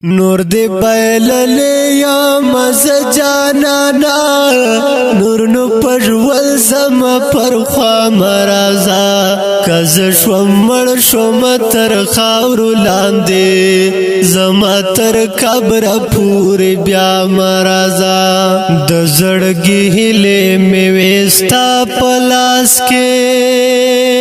نور دی بایللی یا مز جانانا نور نو پژول زم پر خوا مرازا کز شوم مړ شوم تر خاورو لاندې زما تر قبر پورې بیا مرازا د زړګي هلې مې وستا پلاس کې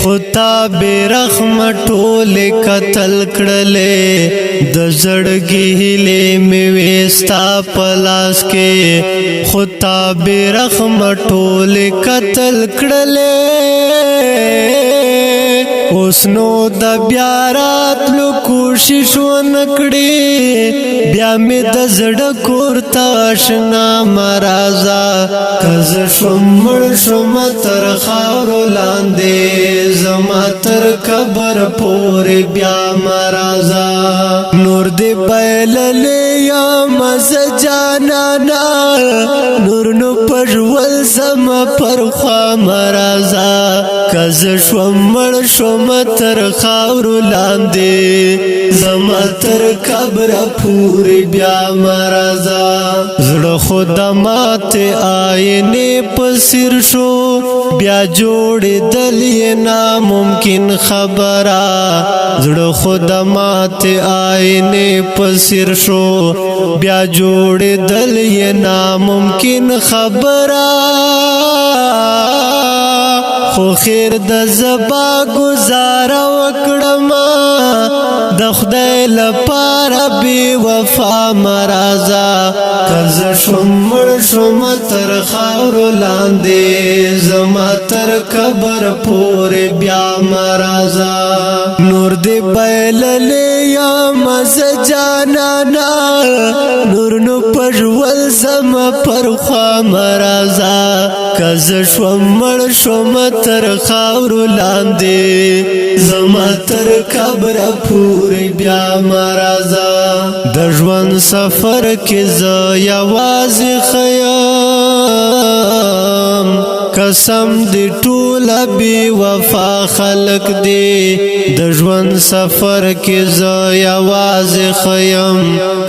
خطا برخم ټول قتل کړلې د زړګي هلې مې وستا پلاس کې خطا برخم ټول قتل کړلې اوس نو د بیا راتلو کوشش ونکړې بیا مې د زړه کور ته آشنا مرازا کز شوم مړ شوم تر خاورو لاندې زما تر قبر پورې بیا مرازا نور دی بایللی یا مز جانانا نور نو پژول زما پر خوا مرازا کز شوم مړ شوم تر خاورو لاندې زما تر قبر پورې بیا مرازا زړه خود ماته آینې پسیر شو بیا جوړېدل یې ناممکن خبره زړه خود ماته آینې پسیر شو بیا جوړېدل یې ناممکن خبره خو خیر د زبا گزاره وکړم د خدای لپاره بی وفا مرازا کز شوم مړ شوم تر خاورو لاندې زما تر قبر پورې بیا مرازا نور دی بایللی یا مز جانانا نور نو پژول زما پر خوا مرازا کز شوم مړ شوم تر خاورو لاندې زما تر قبر پورې بیا مرازا د ژوند سفر کې زه یوازې خیم قسم دی ټوله بی وفا خلق دی د ژوند سفر کې زه یوازې خیم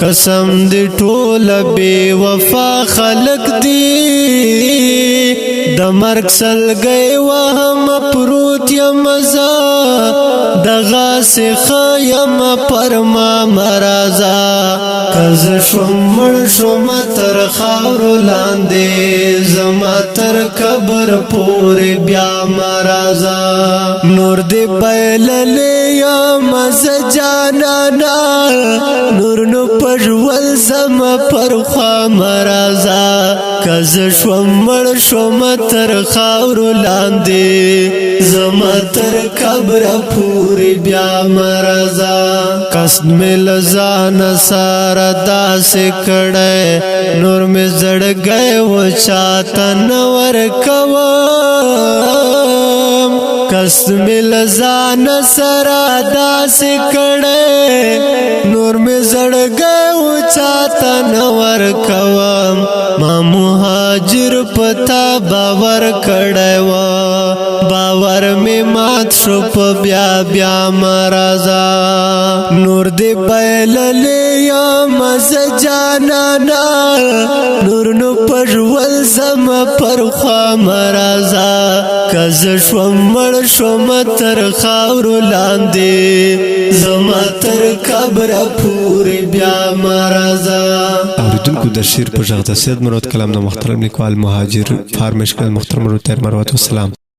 قسم دی ټوله بی وفا خلق دی د مرګ سلګۍ وهم پروت یم زه دغسې ښه یم پر ما مرازا کز شوم مړ شوم تر خاورو لاندې زما تر قبر پورې بیا مرازا نور دی بایللی یا مز جانانا نور نو پژول زما پر خوا مرازا کز شوم مړ شوم تر خاورو لاندې زما تر قبر پورې بیا مرازا قصد مې له ځانه سره داسې کړی نور مې زړګی و چاته نه ورکوم قصد مې له ځانه سره داسې کړی نور مې زړګی و چاته نه ورکوم ما مهاجر پتا باور کړی و باور می مات شو په بیا مرازا نور دی بایللی یا مز جانانا نور نو پژول زما پر خوا مرازا کز شوم مړ شوم تر خاورو لاندې زما تر قبر پورې بیا مرازا اوریدونکو د شعر په غږ د سید مراد کلام د محترم لیکوال مهاجر فارمشکل محترم روتر مروت والسلام